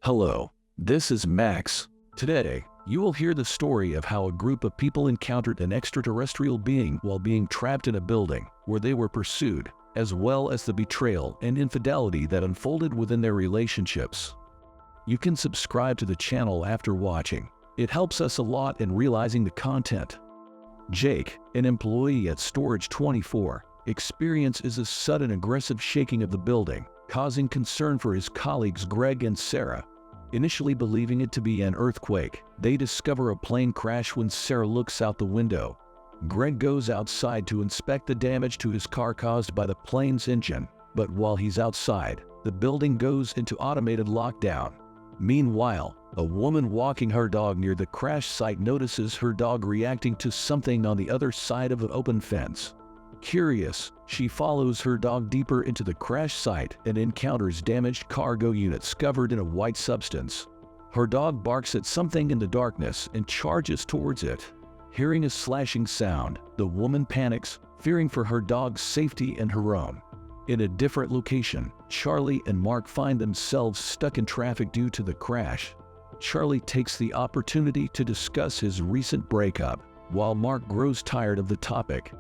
Hello, this is Max. Today, you will hear the story of how a group of people encountered an extraterrestrial being while being trapped in a building where they were pursued, as well as the betrayal and infidelity that unfolded within their relationships. You can subscribe to the channel after watching. It helps us a lot in realizing the content. Jake, an employee at Storage 24, experiences a sudden aggressive shaking of the building, causing concern for his colleagues Greg and Sarah. Initially believing it to be an earthquake, they discover a plane crash when Sarah looks out the window. Greg goes outside to inspect the damage to his car caused by the plane's engine, but while he's outside, the building goes into automated lockdown. Meanwhile, a woman walking her dog near the crash site notices her dog reacting to something on the other side of an open fence. Curious, she follows her dog deeper into the crash site and encounters damaged cargo units covered in a white substance. Her dog barks at something in the darkness and charges towards it. Hearing a slashing sound, the woman panics, fearing for her dog's safety and her own. In a different location, Charlie and Mark find themselves stuck in traffic due to the crash. Charlie takes the opportunity to discuss his recent breakup, while Mark grows tired of the topic.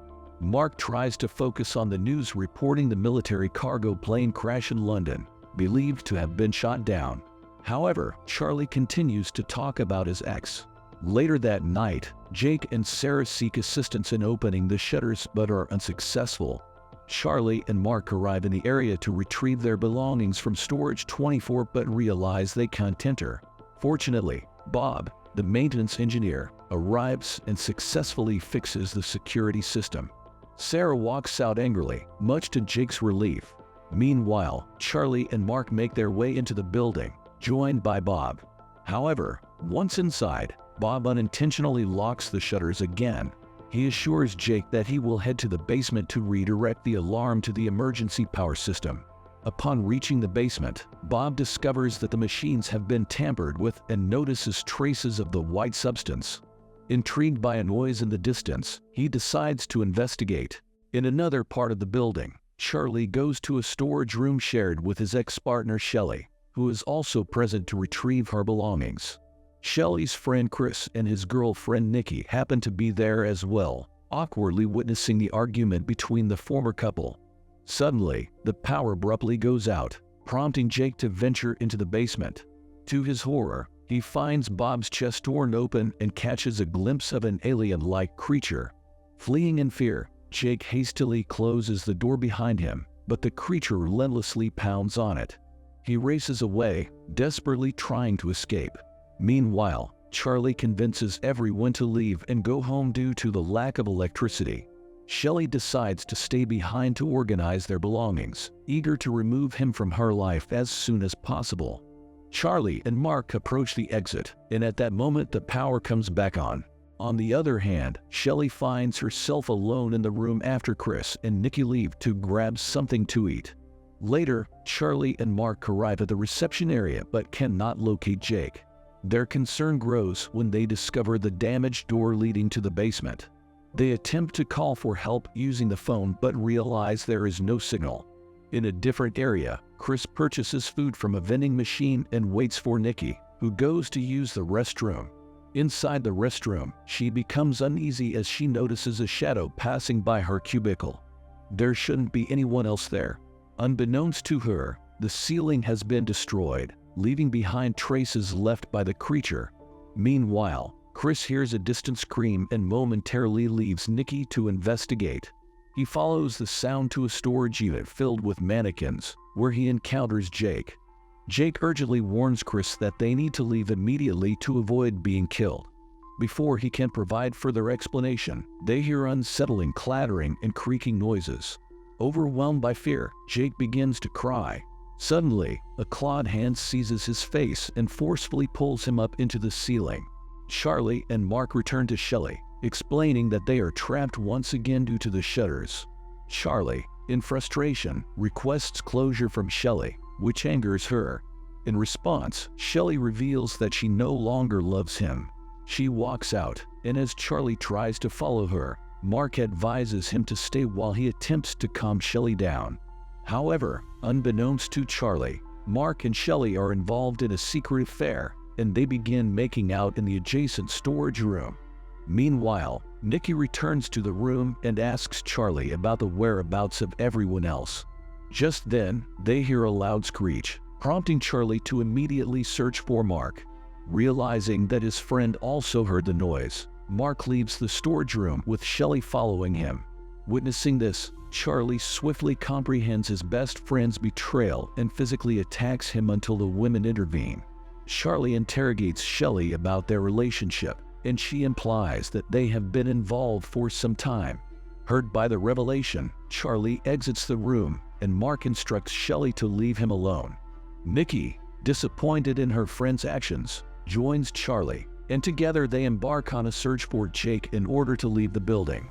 Mark tries to focus on the news reporting the military cargo plane crash in London, believed to have been shot down. However, Charlie continues to talk about his ex. Later that night, Jake and Sarah seek assistance in opening the shutters but are unsuccessful. Charlie and Mark arrive in the area to retrieve their belongings from Storage 24 but realize they can't enter. Fortunately, Bob, the maintenance engineer, arrives and successfully fixes the security system. Sarah walks out angrily, much to Jake's relief. Meanwhile, Charlie and Mark make their way into the building, joined by Bob. However, once inside, Bob unintentionally locks the shutters again. He assures Jake that he will head to the basement to redirect the alarm to the emergency power system. Upon reaching the basement, Bob discovers that the machines have been tampered with and notices traces of the white substance. Intrigued by a noise in the distance, he decides to investigate. In another part of the building, Charlie goes to a storage room shared with his ex-partner Shelley, who is also present to retrieve her belongings. Shelley's friend Chris and his girlfriend Nikki happen to be there as well, awkwardly witnessing the argument between the former couple. Suddenly, the power abruptly goes out, prompting Jake to venture into the basement. To his horror, he finds Bob's chest torn open and catches a glimpse of an alien-like creature. Fleeing in fear, Jake hastily closes the door behind him, but the creature relentlessly pounds on it. He races away, desperately trying to escape. Meanwhile, Charlie convinces everyone to leave and go home due to the lack of electricity. Shelley decides to stay behind to organize their belongings, eager to remove him from her life as soon as possible. Charlie and Mark approach the exit, and at that moment the power comes back on. On the other hand, Shelley finds herself alone in the room after Chris and Nikki leave to grab something to eat. Later, Charlie and Mark arrive at the reception area but cannot locate Jake. Their concern grows when they discover the damaged door leading to the basement. They attempt to call for help using the phone but realize there is no signal. In a different area, Chris purchases food from a vending machine and waits for Nikki, who goes to use the restroom. Inside the restroom, she becomes uneasy as she notices a shadow passing by her cubicle. There shouldn't be anyone else there. Unbeknownst to her, the ceiling has been destroyed, leaving behind traces left by the creature. Meanwhile, Chris hears a distant scream and momentarily leaves Nikki to investigate. He follows the sound to a storage unit filled with mannequins, where he encounters Jake. Jake urgently warns Chris that they need to leave immediately to avoid being killed. Before he can provide further explanation, they hear unsettling clattering and creaking noises. Overwhelmed by fear, Jake begins to cry. Suddenly, a clawed hand seizes his face and forcefully pulls him up into the ceiling. Charlie and Mark return to Shelley, explaining that they are trapped once again due to the shutters. Charlie, in frustration, requests closure from Shelley, which angers her. In response, Shelley reveals that she no longer loves him. She walks out, and as Charlie tries to follow her, Mark advises him to stay while he attempts to calm Shelley down. However, unbeknownst to Charlie, Mark and Shelley are involved in a secret affair, and they begin making out in the adjacent storage room. Meanwhile, Nikki returns to the room and asks Charlie about the whereabouts of everyone else. Just then, they hear a loud screech, prompting Charlie to immediately search for Mark. Realizing that his friend also heard the noise, Mark leaves the storage room with Shelley following him. Witnessing this, Charlie swiftly comprehends his best friend's betrayal and physically attacks him until the women intervene. Charlie interrogates Shelley about their relationship, and she implies that they have been involved for some time. Hurt by the revelation, Charlie exits the room, and Mark instructs Shelley to leave him alone. Nikki, disappointed in her friend's actions, joins Charlie, and together they embark on a search for Jake in order to leave the building.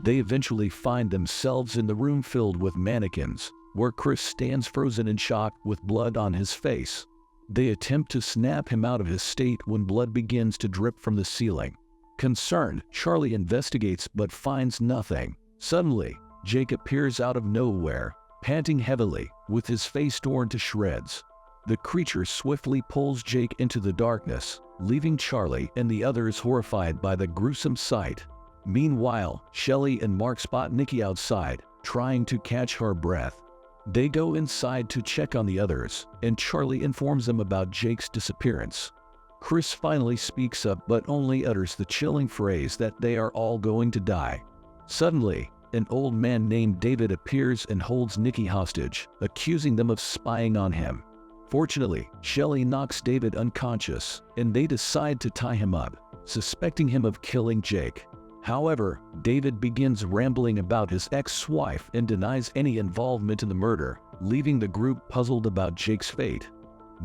They eventually find themselves in the room filled with mannequins, where Chris stands frozen in shock with blood on his face. They attempt to snap him out of his state when blood begins to drip from the ceiling. Concerned, Charlie investigates but finds nothing. Suddenly, Jake appears out of nowhere, panting heavily, with his face torn to shreds. The creature swiftly pulls Jake into the darkness, leaving Charlie and the others horrified by the gruesome sight. Meanwhile, Shelley and Mark spot Nikki outside, trying to catch her breath. They go inside to check on the others, and Charlie informs them about Jake's disappearance. Chris finally speaks up but only utters the chilling phrase that they are all going to die. Suddenly, an old man named David appears and holds Nikki hostage, accusing them of spying on him. Fortunately, Shelley knocks David unconscious, and they decide to tie him up, suspecting him of killing Jake. However, David begins rambling about his ex-wife and denies any involvement in the murder, leaving the group puzzled about Jake's fate.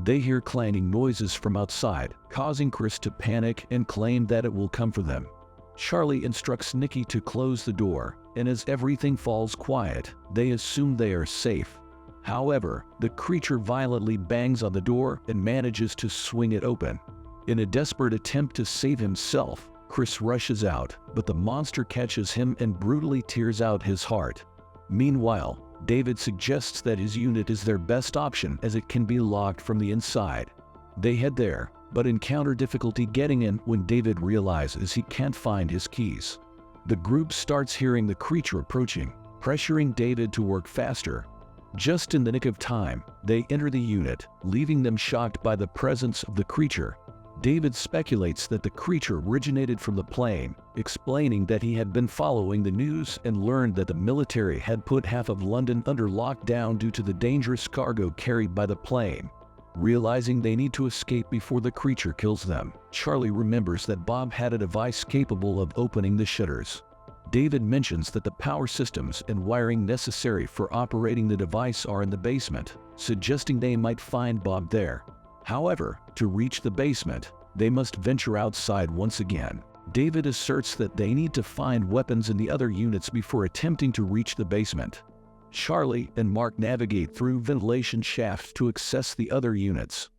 They hear clanging noises from outside, causing Chris to panic and claim that it will come for them. Charlie instructs Nikki to close the door, and as everything falls quiet, they assume they are safe. However, the creature violently bangs on the door and manages to swing it open. In a desperate attempt to save himself, Chris rushes out, but the monster catches him and brutally tears out his heart. Meanwhile, David suggests that his unit is their best option as it can be locked from the inside. They head there, but encounter difficulty getting in when David realizes he can't find his keys. The group starts hearing the creature approaching, pressuring David to work faster. Just in the nick of time, they enter the unit, leaving them shocked by the presence of the creature. David speculates that the creature originated from the plane, explaining that he had been following the news and learned that the military had put half of London under lockdown due to the dangerous cargo carried by the plane. Realizing they need to escape before the creature kills them, Charlie remembers that Bob had a device capable of opening the shutters. David mentions that the power systems and wiring necessary for operating the device are in the basement, suggesting they might find Bob there. However, to reach the basement, they must venture outside once again. David asserts that they need to find weapons in the other units before attempting to reach the basement. Charlie and Mark navigate through ventilation shafts to access the other units.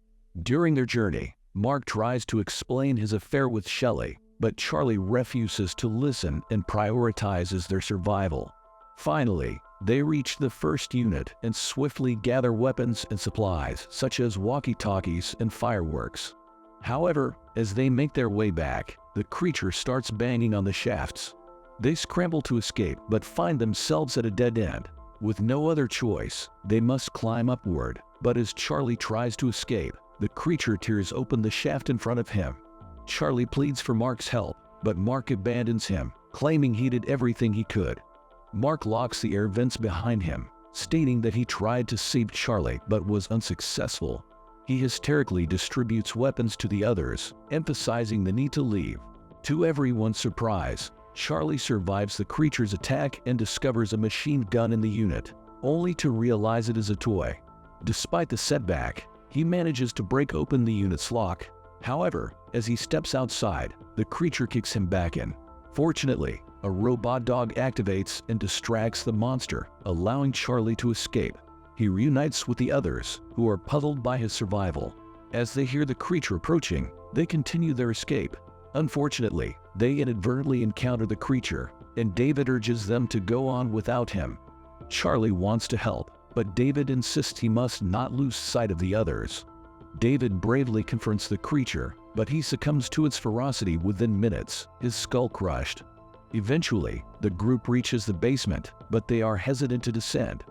During their journey, Mark tries to explain his affair with Shelley, but Charlie refuses to listen and prioritizes their survival. Finally, they reach the first unit and swiftly gather weapons and supplies such as walkie-talkies and fireworks. However, as they make their way back, the creature starts banging on the shafts. They scramble to escape but find themselves at a dead end. With no other choice, they must climb upward, but as Charlie tries to escape, the creature tears open the shaft in front of him. Charlie pleads for Mark's help, but Mark abandons him, claiming he did everything he could. Mark locks the air vents behind him, stating that he tried to save Charlie but was unsuccessful. He hysterically distributes weapons to the others, emphasizing the need to leave. To everyone's surprise, Charlie survives the creature's attack and discovers a machine gun in the unit, only to realize it is a toy. Despite the setback, he manages to break open the unit's lock. However, as he steps outside, the creature kicks him back in. Fortunately, a robot dog activates and distracts the monster, allowing Charlie to escape. He reunites with the others, who are puzzled by his survival. As they hear the creature approaching, they continue their escape. Unfortunately, they inadvertently encounter the creature, and David urges them to go on without him. Charlie wants to help, but David insists he must not lose sight of the others. David bravely confronts the creature, but he succumbs to its ferocity within minutes, his skull crushed. Eventually, the group reaches the basement, but they are hesitant to descend.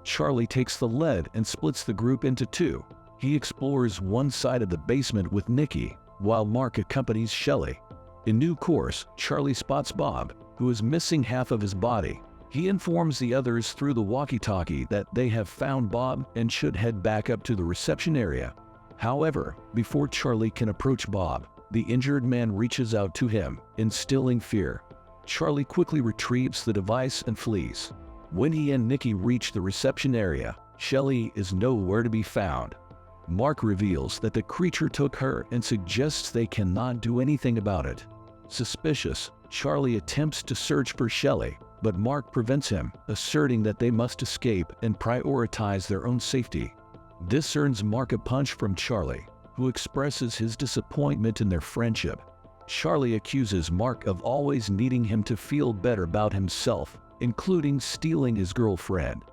Charlie takes the lead and splits the group into two. He explores one side of the basement with Nikki, while Mark accompanies Shelley. In due course, Charlie spots Bob, who is missing half of his body. He informs the others through the walkie-talkie that they have found Bob and should head back up to the reception area. However, before Charlie can approach Bob, the injured man reaches out to him, instilling fear. Charlie quickly retrieves the device and flees. When he and Nikki reach the reception area, Shelley is nowhere to be found. Mark reveals that the creature took her and suggests they cannot do anything about it. Suspicious, Charlie attempts to search for Shelley, but Mark prevents him, asserting that they must escape and prioritize their own safety. This earns Mark a punch from Charlie, who expresses his disappointment in their friendship. Charlie accuses Mark of always needing him to feel better about himself, including stealing his girlfriend.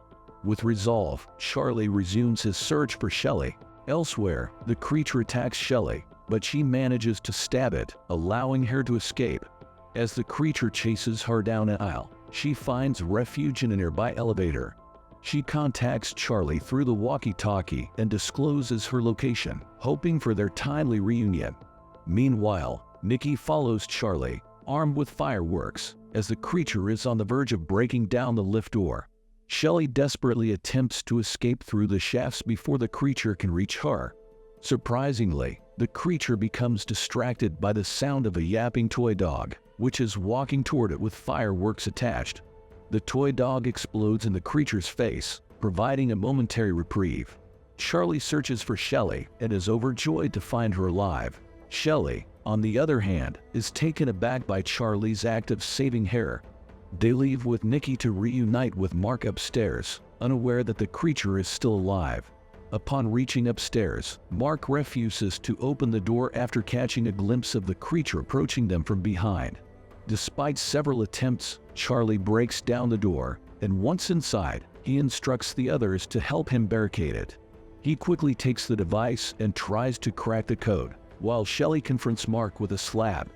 With resolve, Charlie resumes his search for Shelley. Elsewhere, the creature attacks Shelley, but she manages to stab it, allowing her to escape. As the creature chases her down an aisle, she finds refuge in a nearby elevator. She contacts Charlie through the walkie-talkie and discloses her location, hoping for their timely reunion. Meanwhile, Nikki follows Charlie, armed with fireworks, as the creature is on the verge of breaking down the lift door. Shelley desperately attempts to escape through the shafts before the creature can reach her. Surprisingly, the creature becomes distracted by the sound of a yapping toy dog, which is walking toward it with fireworks attached. The toy dog explodes in the creature's face, providing a momentary reprieve. Charlie searches for Shelley and is overjoyed to find her alive. Shelley, on the other hand, is taken aback by Charlie's act of saving her. They leave with Nikki to reunite with Mark upstairs, unaware that the creature is still alive. Upon reaching upstairs, Mark refuses to open the door after catching a glimpse of the creature approaching them from behind. Despite several attempts, Charlie breaks down the door, and once inside, he instructs the others to help him barricade it. He quickly takes the device and tries to crack the code, while Shelley confronts Mark with a slab.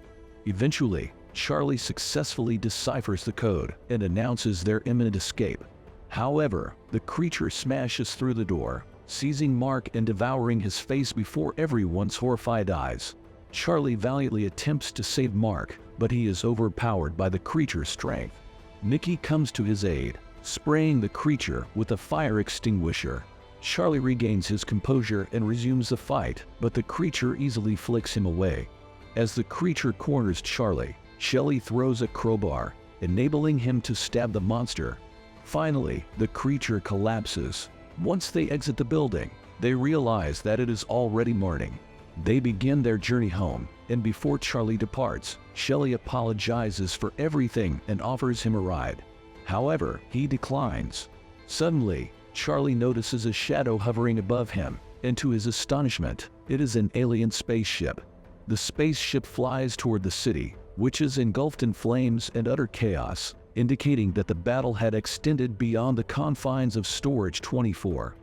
Eventually, Charlie successfully deciphers the code and announces their imminent escape. However, the creature smashes through the door, seizing Mark and devouring his face before everyone's horrified eyes. Charlie valiantly attempts to save Mark, but he is overpowered by the creature's strength. Nikki comes to his aid, spraying the creature with a fire extinguisher. Charlie regains his composure and resumes the fight, but the creature easily flicks him away. As the creature corners Charlie, Shelley throws a crowbar, enabling him to stab the monster. Finally, the creature collapses. Once they exit the building, they realize that it is already morning. They begin their journey home, and before Charlie departs, Shelley apologizes for everything and offers him a ride. However, he declines. Suddenly, Charlie notices a shadow hovering above him, and to his astonishment, it is an alien spaceship. The spaceship flies toward the city, which is engulfed in flames and utter chaos, indicating that the battle had extended beyond the confines of Storage 24.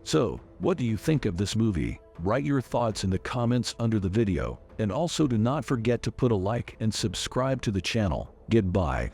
So, what do you think of this movie? Write your thoughts in the comments under the video, and also do not forget to put a like and subscribe to the channel. Goodbye.